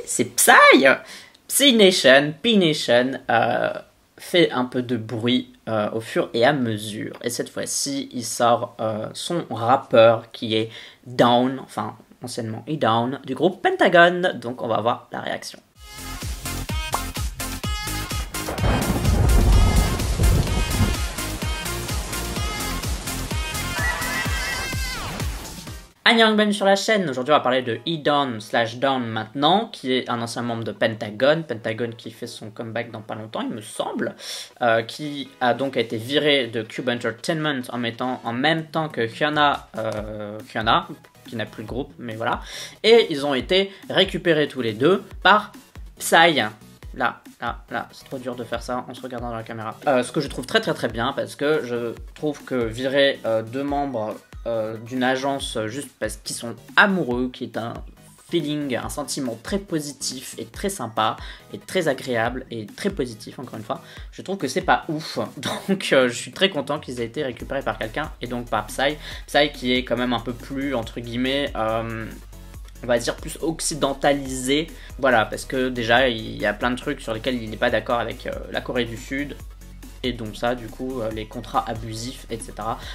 c'est Psy. Psy Nation, P-Nation, fait un peu de bruit au fur et à mesure. Et cette fois-ci, il sort son rappeur qui est Down, enfin anciennement E-Down, du groupe Pentagon. Donc on va voir la réaction. Annyeong sur la chaîne. Aujourd'hui on va parler de E-Down/Down maintenant, qui est un ancien membre de Pentagon. Pentagon qui fait son comeback dans pas longtemps il me semble, qui a donc été viré de Cube Entertainment en même temps que Hyuna, qui n'a plus de groupe, mais voilà. Et ils ont été récupérés tous les deux par Psy. Là, c'est trop dur de faire ça en se regardant dans la caméra. Ce que je trouve très bien, parce que je trouve que virer deux membres d'une agence juste parce qu'ils sont amoureux, qui est un feeling, un sentiment très positif et très sympa et très agréable et très positif encore une fois, je trouve que c'est pas ouf. Donc je suis très content qu'ils aient été récupérés par quelqu'un et donc par Psy qui est quand même un peu plus entre guillemets on va dire plus occidentalisé, voilà, parce que déjà il y a plein de trucs sur lesquels il n'est pas d'accord avec la Corée du Sud. Et donc ça, du coup, les contrats abusifs, etc.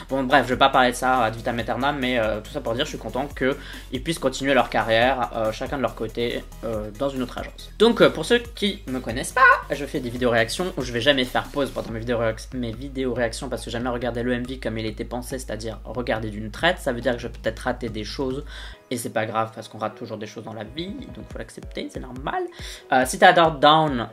Bon, bref, je vais pas parler de ça ad vitam aeternam, mais tout ça pour dire, je suis content qu'ils puissent continuer leur carrière, chacun de leur côté, dans une autre agence. Donc, pour ceux qui me connaissent pas, je fais des vidéos réactions où je vais jamais faire pause pendant mes vidéos réactions parce que jamais regarder le MV comme il était pensé, c'est-à-dire regarder d'une traite. Ça veut dire que je vais peut-être rater des choses. Et c'est pas grave parce qu'on rate toujours des choses dans la vie, donc faut l'accepter, c'est normal. Si t'adores Down,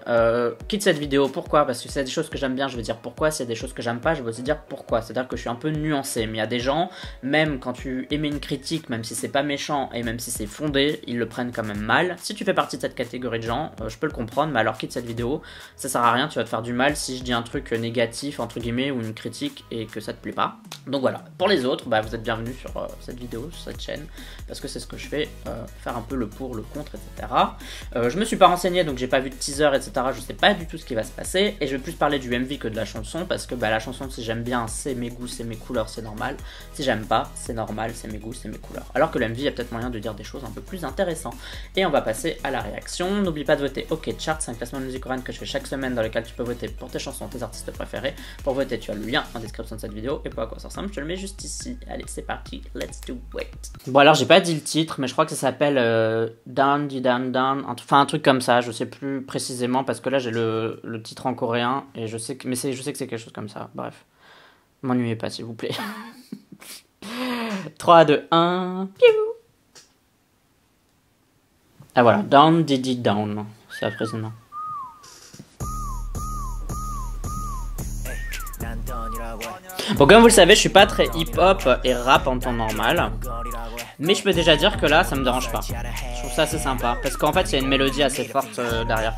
quitte cette vidéo. Pourquoi? Parce que s'il y a des choses que j'aime bien, je vais dire pourquoi. S'il y a des choses que j'aime pas, je vais aussi dire pourquoi. C'est-à-dire que je suis un peu nuancé. Mais il y a des gens, même quand tu émets une critique, même si c'est pas méchant et même si c'est fondé, ils le prennent quand même mal. Si tu fais partie de cette catégorie de gens, je peux le comprendre, mais alors quitte cette vidéo. Ça sert à rien, tu vas te faire du mal si je dis un truc négatif, entre guillemets, ou une critique et que ça te plaît pas. Donc voilà. Pour les autres, bah, vous êtes bienvenus sur cette vidéo, sur cette chaîne, parce que c'est ce que je fais, faire un peu le pour, le contre, etc. Je me suis pas renseigné, donc j'ai pas vu de teaser, etc. Je sais pas du tout ce qui va se passer, et je vais plus parler du MV que de la chanson, parce que bah, la chanson, si j'aime bien, c'est mes goûts, c'est mes couleurs, c'est normal. Si j'aime pas, c'est normal, c'est mes goûts, c'est mes couleurs. Alors que le MV, il y a peut-être moyen de dire des choses un peu plus intéressantes. Et on va passer à la réaction. N'oublie pas de voter OK Chart, c'est un classement de musique coréenne que je fais chaque semaine, dans lequel tu peux voter pour tes chansons, tes artistes préférés. Pour voter, tu as le lien en description de cette vidéo, et pour à quoi ça ressemble, je te le mets juste ici. Allez, c'est parti, let's do it. Bon alors, j'ai pas dit le titre, mais je crois que ça s'appelle Down, enfin un truc comme ça, je sais plus précisément parce que là j'ai le titre en coréen et je sais que c'est quelque chose comme ça. Bref, m'ennuyez pas s'il vous plaît. 3, 2, 1. Ah voilà, Down, Down, c'est après maintenant. Bon, comme vous le savez, je suis pas très hip-hop et rap en temps normal. Mais je peux déjà dire que là, ça me dérange pas. Je trouve ça assez sympa. Parce qu'en fait, il y a une mélodie assez forte derrière.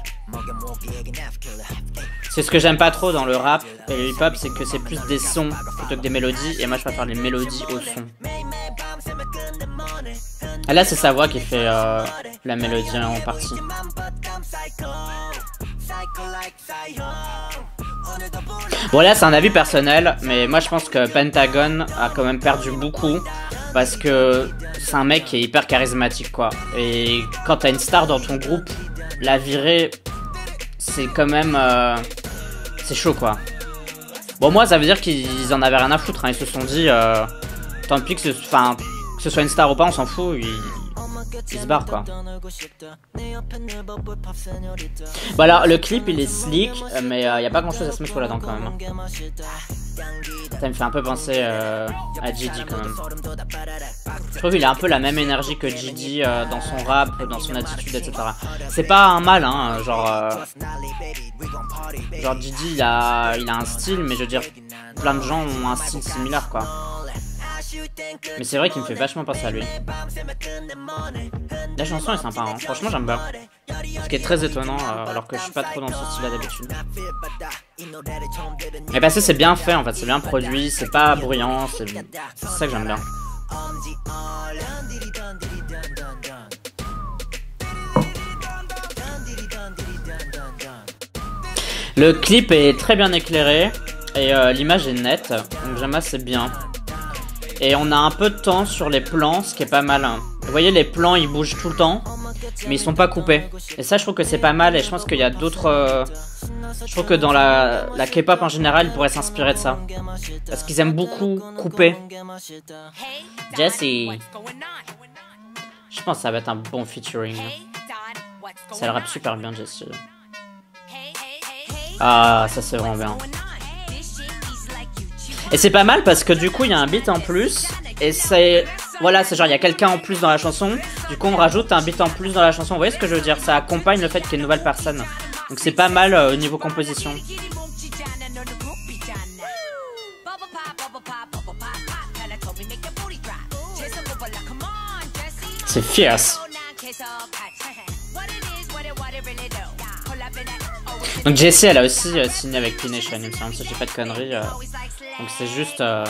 C'est ce que j'aime pas trop dans le rap et le hip-hop, c'est que c'est plus des sons plutôt que des mélodies. Et moi, je préfère les mélodies au son. Et là, c'est sa voix qui fait la mélodie en partie. Bon là c'est un avis personnel, mais moi je pense que Pentagon a quand même perdu beaucoup parce que c'est un mec qui est hyper charismatique quoi. Et quand t'as une star dans ton groupe, la virer, c'est quand même c'est chaud quoi. Bon moi ça veut dire qu'ils en avaient rien à foutre, hein. Ils se sont dit tant pis que ce soit une star ou pas, on s'en fout, il se barre quoi. Bon alors le clip il est slick, mais il n'y a pas grand chose à se mettre sous la dent quand même. Ça me fait un peu penser à Gigi quand même. Je trouve qu'il a un peu la même énergie que Gigi dans son rap, dans son attitude, etc. C'est pas un mal, hein, genre Gigi il a un style, mais je veux dire plein de gens ont un style similaire quoi. Mais c'est vrai qu'il me fait vachement penser à lui. La chanson est sympa, hein. Franchement j'aime bien. Ce qui est très étonnant alors que je suis pas trop dans ce style là d'habitude. Mais parce que c'est bien fait en fait, c'est bien produit, c'est pas bruyant, c'est ça que j'aime bien. Le clip est très bien éclairé et l'image est nette, donc j'aime assez bien. Et on a un peu de temps sur les plans, ce qui est pas mal. Vous voyez, les plans, ils bougent tout le temps. mais ils sont pas coupés. Et ça, je trouve que c'est pas mal, et je pense qu'il y a d'autres... je trouve que dans la K-pop en général, ils pourraient s'inspirer de ça. Parce qu'ils aiment beaucoup couper. Jessie. Je pense que ça va être un bon featuring. Ça le rappe super bien, Jessie. Ah, ça c'est vraiment bien. Et c'est pas mal parce que du coup il y a un beat en plus. Et c'est... Voilà, c'est genre il y a quelqu'un en plus dans la chanson. Du coup on rajoute un beat en plus dans la chanson. Vous voyez ce que je veux dire? Ça accompagne le fait qu'il y ait une nouvelle personne. Donc c'est pas mal au niveau composition. C'est fierce. Donc Jessie elle a aussi signé avec P-Nation, il me semble, si j'ai pas de conneries. Donc c'est juste la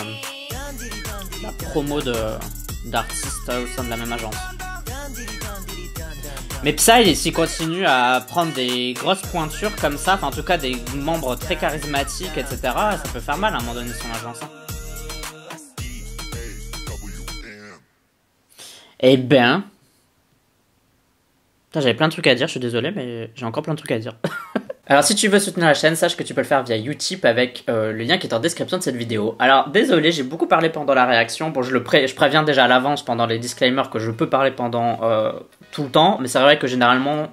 promo d'artistes au sein de la même agence. Mais Psy, s'il continue à prendre des grosses pointures comme ça, enfin en tout cas des membres très charismatiques, etc., ça peut faire mal à un moment donné son agence. Eh ben... J'avais plein de trucs à dire, je suis désolé, mais j'ai encore plein de trucs à dire. Alors si tu veux soutenir la chaîne, sache que tu peux le faire via Utip avec le lien qui est en description de cette vidéo. Alors désolé, j'ai beaucoup parlé pendant la réaction. Bon, je préviens déjà à l'avance pendant les disclaimers que je peux parler pendant tout le temps. Mais c'est vrai que généralement,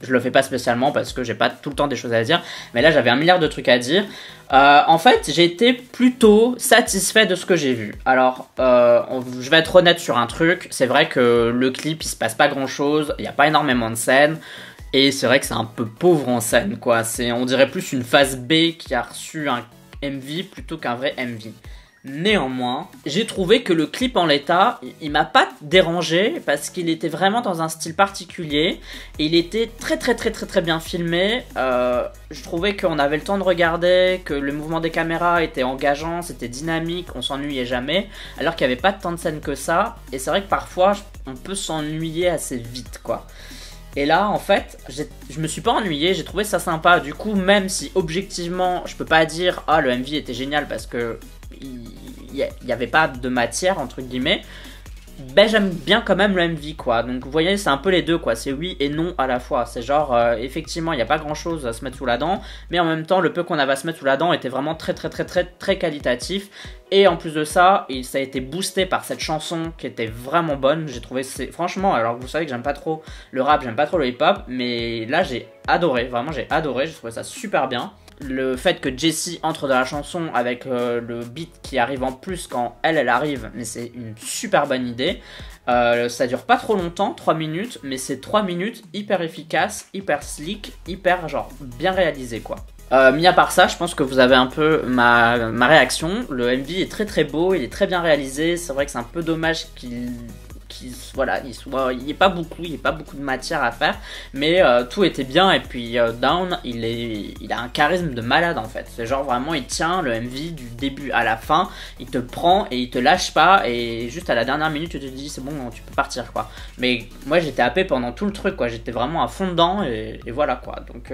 je le fais pas spécialement parce que j'ai pas tout le temps des choses à dire. Mais là, j'avais un milliard de trucs à dire. En fait, j'ai été plutôt satisfait de ce que j'ai vu. Alors, je vais être honnête sur un truc. C'est vrai que le clip, il se passe pas grand chose. Il n'y a pas énormément de scènes. Et c'est vrai que c'est un peu pauvre en scène, quoi. On dirait plus une phase B qui a reçu un MV plutôt qu'un vrai MV. Néanmoins, j'ai trouvé que le clip en l'état, il m'a pas dérangé parce qu'il était vraiment dans un style particulier. Et il était très bien filmé. Je trouvais qu'on avait le temps de regarder, que le mouvement des caméras était engageant, c'était dynamique, on s'ennuyait jamais. Alors qu'il n'y avait pas tant de scènes que ça. Et c'est vrai que parfois, on peut s'ennuyer assez vite, quoi. Et là, en fait, je me suis pas ennuyé, j'ai trouvé ça sympa. Du coup, même si objectivement, je peux pas dire « Ah, le MV était génial » parce que il y avait pas de matière, entre guillemets, ben j'aime bien quand même le MV, quoi. Donc vous voyez, c'est un peu les deux, quoi. C'est oui et non à la fois. C'est genre, effectivement, il n'y a pas grand chose à se mettre sous la dent, mais en même temps, le peu qu'on avait à se mettre sous la dent était vraiment très qualitatif. Et en plus de ça, ça a été boosté par cette chanson qui était vraiment bonne. J'ai trouvé, franchement, alors vous savez que j'aime pas trop le rap, j'aime pas trop le hip-hop, mais là j'ai adoré, vraiment j'ai adoré, j'ai trouvé ça super bien. Le fait que Jessie entre dans la chanson avec le beat qui arrive en plus quand elle arrive, mais c'est une super bonne idée. Ça dure pas trop longtemps, 3 minutes, mais c'est 3 minutes hyper efficaces, hyper slick, hyper genre bien réalisé, quoi. Mis à part ça, je pense que vous avez un peu ma réaction. Le MV est très beau, il est très bien réalisé. C'est vrai que c'est un peu dommage qu'il y ait pas beaucoup de matière à faire, mais tout était bien. Et puis Down, il a un charisme de malade en fait. C'est genre vraiment il tient le MV du début à la fin, il te prend et il te lâche pas, et juste à la dernière minute tu te dis c'est bon, tu peux partir, quoi. Mais moi j'étais happé pendant tout le truc, quoi. J'étais vraiment à fond dedans, et voilà, quoi. Donc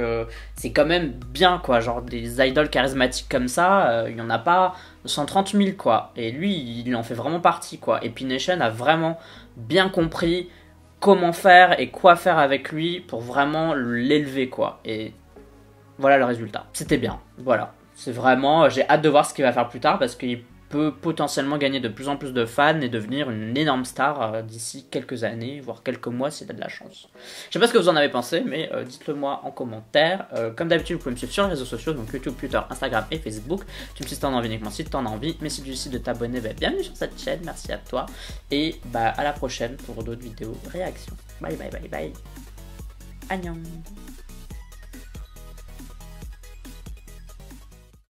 c'est quand même bien, quoi. Genre des idoles charismatiques comme ça, il y en a pas 130 000, quoi. Et lui il en fait vraiment partie, quoi. Et P-Nation a vraiment bien compris comment faire et quoi faire avec lui pour vraiment l'élever, quoi. Et voilà le résultat. C'était bien. Voilà. C'est vraiment... J'ai hâte de voir ce qu'il va faire plus tard parce qu'il peut potentiellement gagner de plus en plus de fans et devenir une énorme star d'ici quelques années, voire quelques mois s'il a de la chance. Je sais pas ce que vous en avez pensé, mais dites-le moi en commentaire. Comme d'habitude, vous pouvez me suivre sur les réseaux sociaux, donc YouTube, Twitter, Instagram et Facebook. Tu me dis si t'en as envie uniquement si t'en as envie, mais si tu décides de t'abonner, bah, bienvenue sur cette chaîne, merci à toi. Et bah à la prochaine pour d'autres vidéos réactions. Bye bye bye bye. Annyeong.